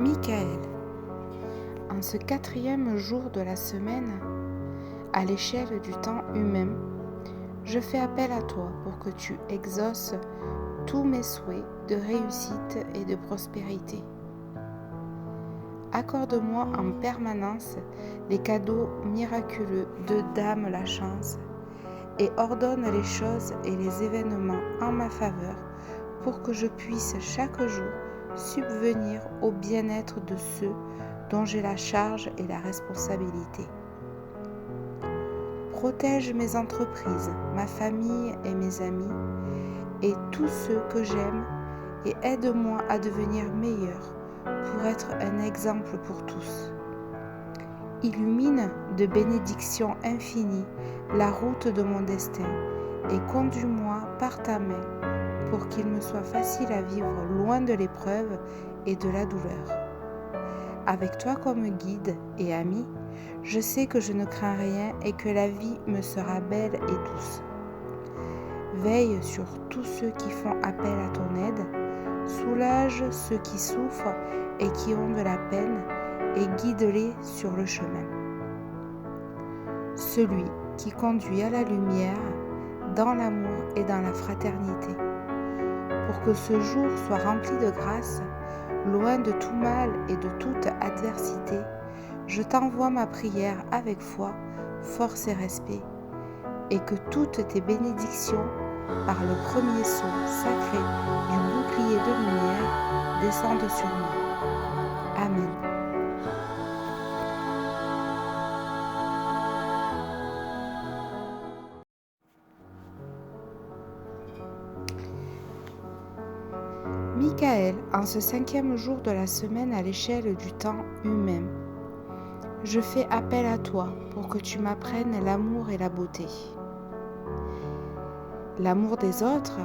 Michael, en ce 4e jour de la semaine, à l'échelle du temps humain, je fais appel à toi pour que tu exauces tous mes souhaits de réussite et de prospérité. Accorde-moi en permanence les cadeaux miraculeux de Dame la Chance et ordonne les choses et les événements en ma faveur pour que je puisse chaque jour subvenir au bien-être de ceux dont j'ai la charge et la responsabilité. Protège mes entreprises, ma famille et mes amis et tous ceux que j'aime et aide-moi à devenir meilleur pour être un exemple pour tous. Illumine de bénédictions infinies la route de mon destin et conduis-moi par ta main pour qu'il me soit facile à vivre loin de l'épreuve et de la douleur. Avec toi comme guide et ami, je sais que je ne crains rien et que la vie me sera belle et douce. Veille sur tous ceux qui font appel à ton aide, soulage ceux qui souffrent et qui ont de la peine et guide-les sur le chemin. Celui qui conduit à la lumière, dans l'amour et dans la fraternité. Pour que ce jour soit rempli de grâce, loin de tout mal et de toute adversité, je t'envoie ma prière avec foi, force et respect, et que toutes tes bénédictions, par le premier son sacré du bouclier de lumière, descendent sur moi. Amen. Michael, en ce 5e jour de la semaine à l'échelle du temps humain, je fais appel à toi pour que tu m'apprennes l'amour et la beauté. L'amour des autres,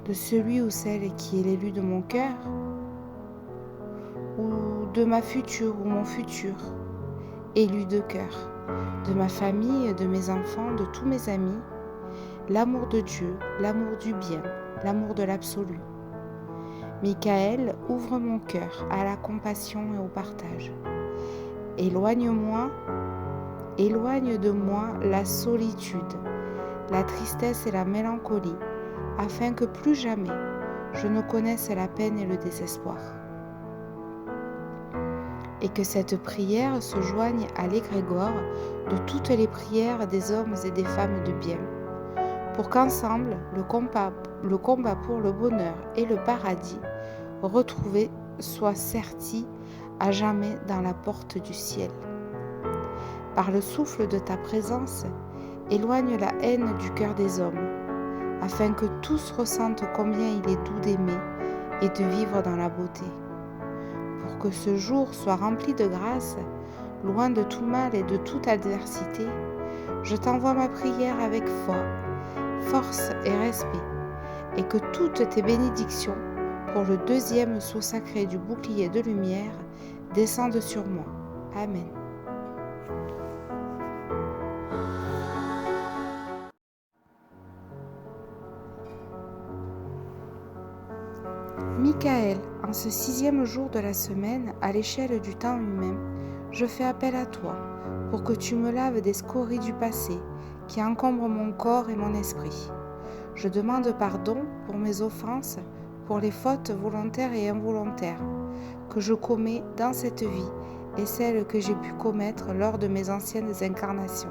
de celui ou celle qui est l'élu de mon cœur, ou de ma future ou mon futur, élu de cœur, de ma famille, de mes enfants, de tous mes amis, l'amour de Dieu, l'amour du bien, l'amour de l'absolu. Michael, ouvre mon cœur à la compassion et au partage. Éloigne de moi la solitude, la tristesse et la mélancolie, afin que plus jamais je ne connaisse la peine et le désespoir. Et que cette prière se joigne à l'égrégore de toutes les prières des hommes et des femmes de bien, pour qu'ensemble, le combat pour le bonheur et le paradis retrouvé soit serti à jamais dans la porte du ciel. Par le souffle de ta présence, éloigne la haine du cœur des hommes, afin que tous ressentent combien il est doux d'aimer et de vivre dans la beauté. Pour que ce jour soit rempli de grâce, loin de tout mal et de toute adversité, je t'envoie ma prière avec foi, force et respect, et que toutes tes bénédictions pour le 2e sceau sacré du bouclier de lumière descendent sur moi. Amen. Michael, en ce 6e jour de la semaine, à l'échelle du temps humain, je fais appel à toi pour que tu me laves des scories du passé qui encombrent mon corps et mon esprit. Je demande pardon pour mes offenses, pour les fautes volontaires et involontaires que je commets dans cette vie et celles que j'ai pu commettre lors de mes anciennes incarnations.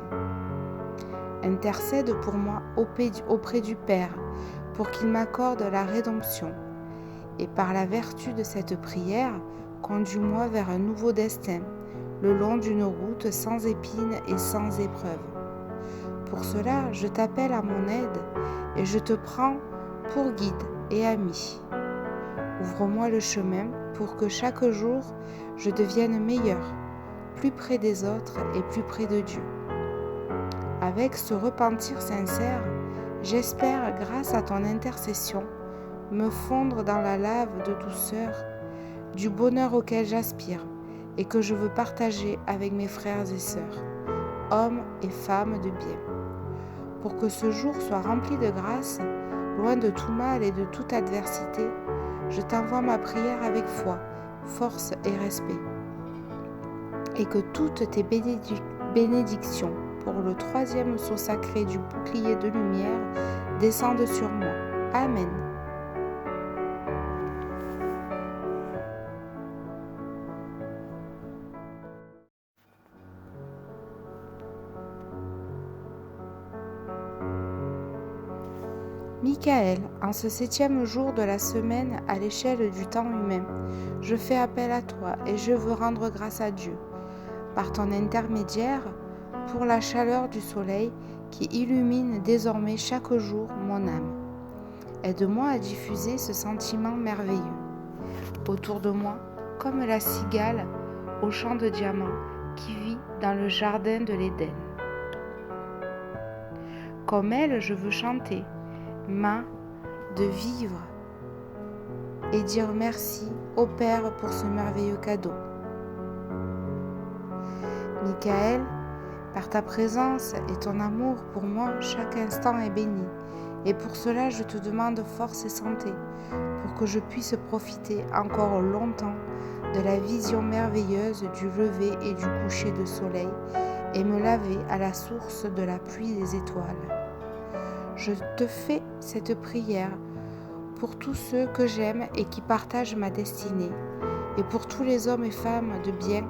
Intercède pour moi auprès du Père pour qu'il m'accorde la rédemption. Et par la vertu de cette prière, conduis-moi vers un nouveau destin, le long d'une route sans épines et sans épreuves. Pour cela, je t'appelle à mon aide et je te prends pour guide et ami. Ouvre-moi le chemin pour que chaque jour, je devienne meilleur, plus près des autres et plus près de Dieu. Avec ce repentir sincère, j'espère, grâce à ton intercession, me fondre dans la lave de douceur du bonheur auquel j'aspire et que je veux partager avec mes frères et sœurs, hommes et femmes de bien. Pour que ce jour soit rempli de grâce, loin de tout mal et de toute adversité, je t'envoie ma prière avec foi, force et respect. Et que toutes tes bénédictions pour le 3e sceau sacré du bouclier de lumière descendent sur moi. Amen. Michael, en ce 7e jour de la semaine à l'échelle du temps humain, je fais appel à toi et je veux rendre grâce à Dieu, par ton intermédiaire, pour la chaleur du soleil qui illumine désormais chaque jour mon âme. Aide-moi à diffuser ce sentiment merveilleux autour de moi, comme la cigale au champ de diamants qui vit dans le jardin de l'Éden. Comme elle, je veux chanter, de vivre et dire merci au Père pour ce merveilleux cadeau. Michael, par ta présence et ton amour pour moi, chaque instant est béni. Et pour cela, je te demande force et santé, pour que je puisse profiter encore longtemps de la vision merveilleuse du lever et du coucher de soleil et me laver à la source de la pluie des étoiles. Je te fais cette prière pour tous ceux que j'aime et qui partagent ma destinée, et pour tous les hommes et femmes de bien,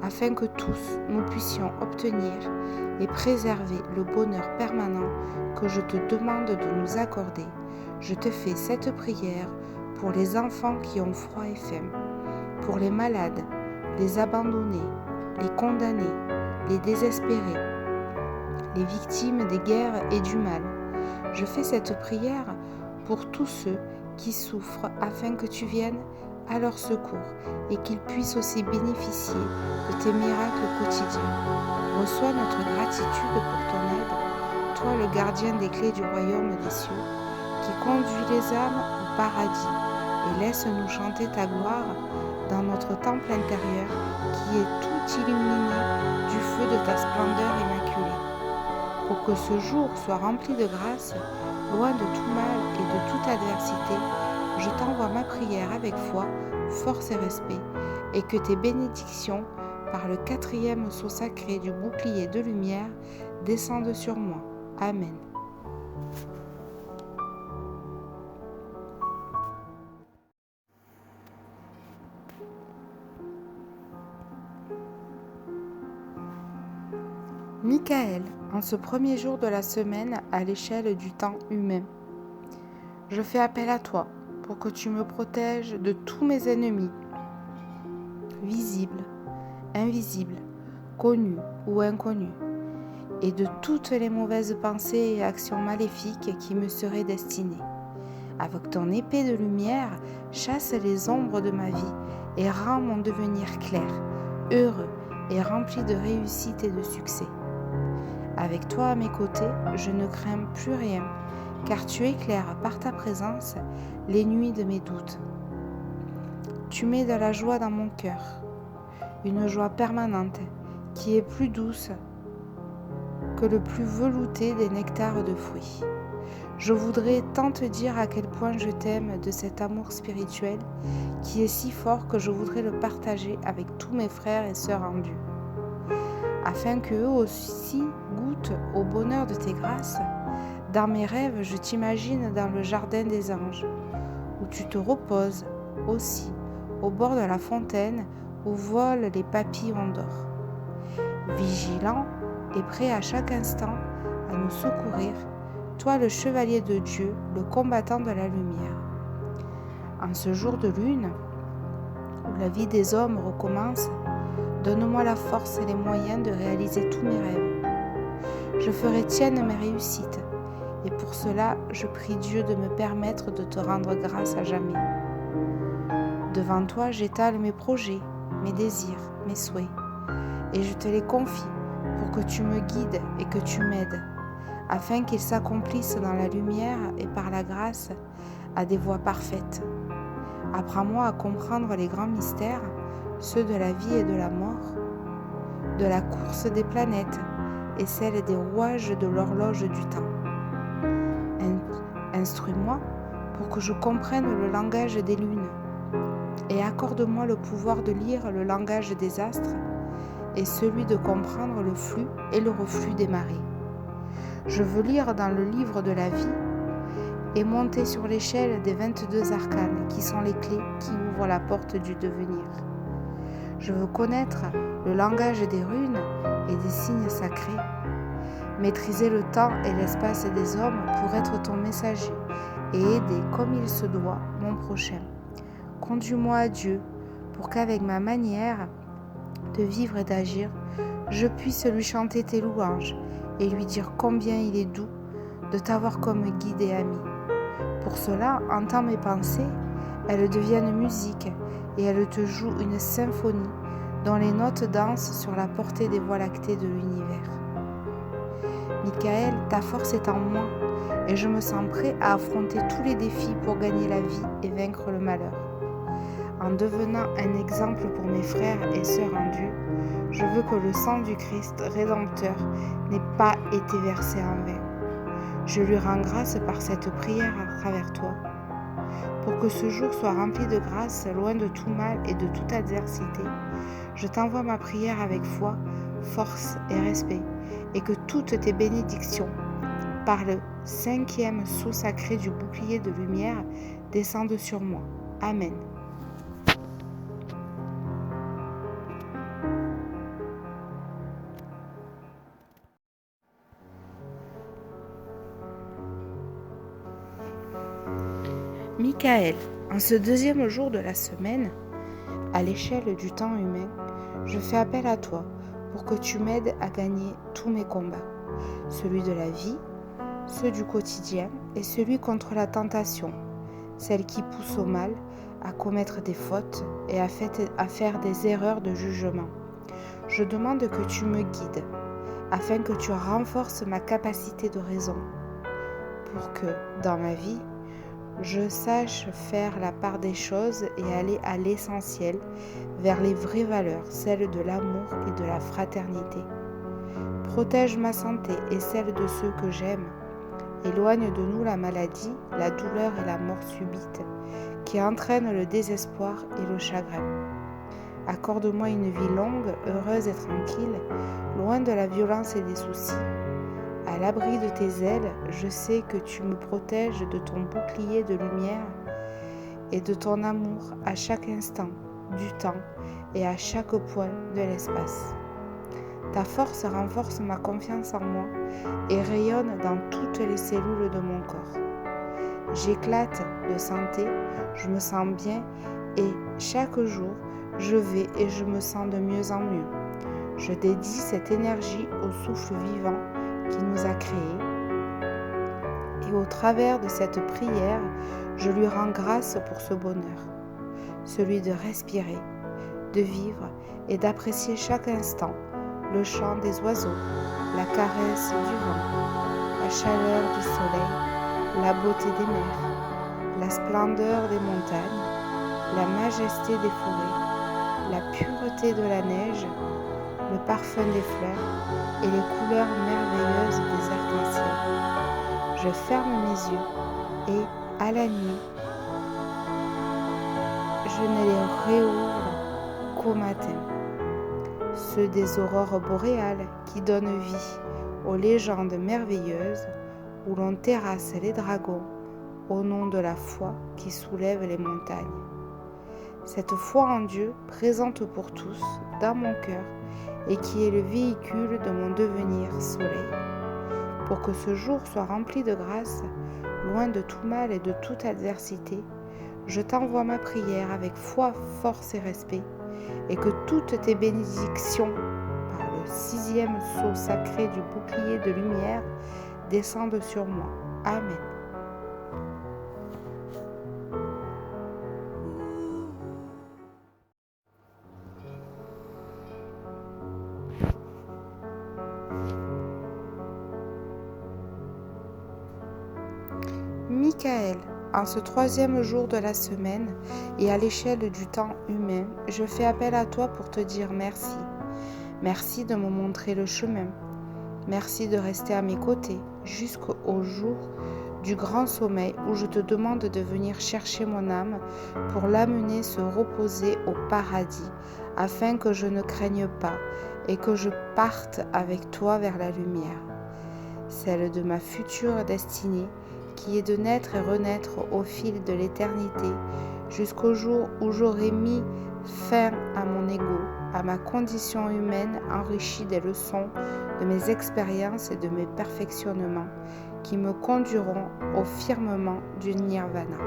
afin que tous nous puissions obtenir et préserver le bonheur permanent que je te demande de nous accorder. Je te fais cette prière pour les enfants qui ont froid et faim, pour les malades, les abandonnés, les condamnés, les désespérés, les victimes des guerres et du mal. Je fais cette prière pour tous ceux qui souffrent afin que tu viennes à leur secours et qu'ils puissent aussi bénéficier de tes miracles quotidiens. Reçois notre gratitude pour ton aide, toi le gardien des clés du royaume des cieux, qui conduit les âmes au paradis, et laisse-nous chanter ta gloire dans notre temple intérieur qui est tout illuminé du feu de ta splendeur immaculée. Pour que ce jour soit rempli de grâce, loin de tout mal et de toute adversité, je t'envoie ma prière avec foi, force et respect, et que tes bénédictions, par le 4e sceau sacré du bouclier de lumière, descendent sur moi. Amen. Michael, en ce 1er jour de la semaine à l'échelle du temps humain, je fais appel à toi pour que tu me protèges de tous mes ennemis, visibles, invisibles, connus ou inconnus, et de toutes les mauvaises pensées et actions maléfiques qui me seraient destinées. Avec ton épée de lumière, chasse les ombres de ma vie et rends mon devenir clair, heureux et rempli de réussite et de succès. Avec toi à mes côtés, je ne crains plus rien, car tu éclaires par ta présence les nuits de mes doutes. Tu mets de la joie dans mon cœur, une joie permanente qui est plus douce que le plus velouté des nectars de fruits. Je voudrais tant te dire à quel point je t'aime de cet amour spirituel qui est si fort que je voudrais le partager avec tous mes frères et sœurs en Dieu, afin qu'eux aussi goûtent au bonheur de tes grâces. Dans mes rêves, je t'imagine dans le jardin des anges, où tu te reposes aussi, au bord de la fontaine où volent les papillons d'or, vigilant et prêt à chaque instant à nous secourir, toi le chevalier de Dieu, le combattant de la lumière. En ce jour de lune, où la vie des hommes recommence, donne-moi la force et les moyens de réaliser tous mes rêves. Je ferai tienne mes réussites, et pour cela, je prie Dieu de me permettre de te rendre grâce à jamais. Devant toi, j'étale mes projets, mes désirs, mes souhaits, et je te les confie pour que tu me guides et que tu m'aides, afin qu'ils s'accomplissent dans la lumière et par la grâce à des voies parfaites. Apprends-moi à comprendre les grands mystères, ceux de la vie et de la mort, de la course des planètes et celle des rouages de l'horloge du temps. Instruis-moi pour que je comprenne le langage des lunes, et accorde-moi le pouvoir de lire le langage des astres et celui de comprendre le flux et le reflux des marées. Je veux lire dans le livre de la vie et monter sur l'échelle des 22 arcanes qui sont les clés qui ouvrent la porte du devenir. Je veux connaître le langage des runes et des signes sacrés, maîtriser le temps et l'espace des hommes pour être ton messager et aider comme il se doit mon prochain. Conduis-moi à Dieu pour qu'avec ma manière de vivre et d'agir, je puisse lui chanter tes louanges et lui dire combien il est doux de t'avoir comme guide et ami. Pour cela, entends mes pensées, elles deviennent musique et elles te jouent une symphonie dont les notes dansent sur la portée des voies lactées de l'univers. Michael, ta force est en moi et je me sens prêt à affronter tous les défis pour gagner la vie et vaincre le malheur. En devenant un exemple pour mes frères et sœurs en Dieu, je veux que le sang du Christ rédempteur n'ait pas été versé en vain. Je lui rends grâce par cette prière à travers toi. Pour que ce jour soit rempli de grâce, loin de tout mal et de toute adversité, je t'envoie ma prière avec foi, force et respect, et que toutes tes bénédictions, par le 5e sceau sacré du bouclier de lumière, descendent sur moi. Amen. Michael, en ce 2e jour de la semaine, à l'échelle du temps humain, je fais appel à toi pour que tu m'aides à gagner tous mes combats, celui de la vie, ceux du quotidien et celui contre la tentation, celle qui pousse au mal, à commettre des fautes et à faire des erreurs de jugement. Je demande que tu me guides, afin que tu renforces ma capacité de raison, pour que, dans ma vie, je sache faire la part des choses et aller à l'essentiel, vers les vraies valeurs, celles de l'amour et de la fraternité. Protège ma santé et celle de ceux que j'aime. Éloigne de nous la maladie, la douleur et la mort subite, qui entraînent le désespoir et le chagrin. Accorde-moi une vie longue, heureuse et tranquille, loin de la violence et des soucis. À l'abri de tes ailes, je sais que tu me protèges de ton bouclier de lumière et de ton amour à chaque instant du temps et à chaque point de l'espace. Ta force renforce ma confiance en moi et rayonne dans toutes les cellules de mon corps. J'éclate de santé, je me sens bien et chaque jour, je vais et je me sens de mieux en mieux. Je dédie cette énergie au souffle vivant qui nous a créés. Et au travers de cette prière, je lui rends grâce pour ce bonheur, celui de respirer, de vivre et d'apprécier chaque instant le chant des oiseaux, la caresse du vent, la chaleur du soleil, la beauté des mers, la splendeur des montagnes, la majesté des forêts, la pureté de la neige, le parfum des fleurs et les couleurs merveilleuses des arcs-en-ciel. Je ferme mes yeux et, à la nuit, je ne les réouvre qu'au matin. Ceux des aurores boréales qui donnent vie aux légendes merveilleuses où l'on terrasse les dragons au nom de la foi qui soulève les montagnes. Cette foi en Dieu présente pour tous dans mon cœur et qui est le véhicule de mon devenir soleil. Pour que ce jour soit rempli de grâce, loin de tout mal et de toute adversité, je t'envoie ma prière avec foi, force et respect, et que toutes tes bénédictions, par le 6e sceau sacré du bouclier de lumière, descendent sur moi. Amen. Michael, en ce 3e jour de la semaine et à l'échelle du temps humain, je fais appel à toi pour te dire merci. Merci de me montrer le chemin. Merci de rester à mes côtés jusqu'au jour du grand sommeil où je te demande de venir chercher mon âme pour l'amener se reposer au paradis, afin que je ne craigne pas et que je parte avec toi vers la lumière, celle de ma future destinée, qui est de naître et renaître au fil de l'éternité, jusqu'au jour où j'aurai mis fin à mon ego, à ma condition humaine enrichie des leçons de mes expériences et de mes perfectionnements, qui me conduiront au firmament du nirvana.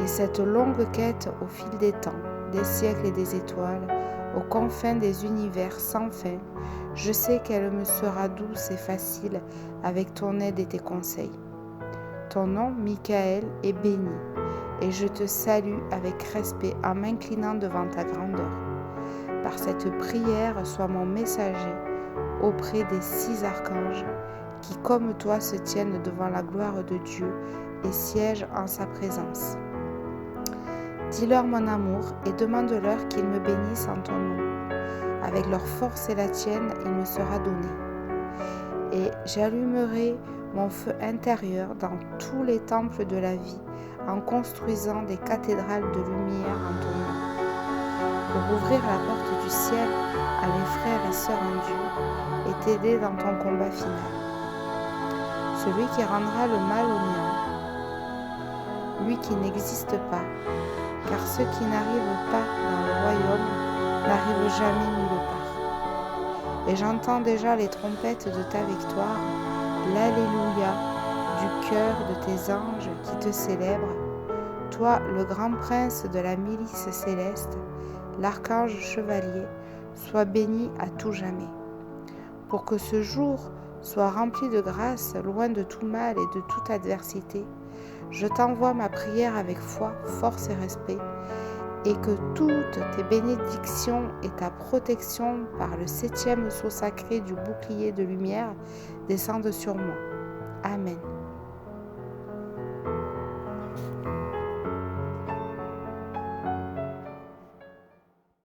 Et cette longue quête au fil des temps, des siècles et des étoiles, aux confins des univers sans fin, je sais qu'elle me sera douce et facile avec ton aide et tes conseils. Ton nom, Michael, est béni, et je te salue avec respect en m'inclinant devant ta grandeur. Par cette prière, sois mon messager auprès des 6 archanges qui, comme toi, se tiennent devant la gloire de Dieu et siègent en sa présence. Dis-leur mon amour et demande-leur qu'ils me bénissent en ton nom. Avec leur force et la tienne, il me sera donné. Et j'allumerai mon feu intérieur dans tous les temples de la vie, en construisant des cathédrales de lumière en ton nom, pour ouvrir la porte du ciel à mes frères et sœurs en Dieu, et t'aider dans ton combat final. Celui qui rendra le mal au néant, lui qui n'existe pas, car ceux qui n'arrivent pas dans le royaume n'arrivent jamais nulle part. Et j'entends déjà les trompettes de ta victoire, l'Alléluia du cœur de tes anges qui te célèbrent, toi le grand prince de la milice céleste, l'archange chevalier, sois béni à tout jamais. Pour que ce jour soit rempli de grâce, loin de tout mal et de toute adversité, je t'envoie ma prière avec foi, force et respect, et que toutes tes bénédictions et ta protection par le 7e sceau sacré du bouclier de lumière descendent sur moi. Amen.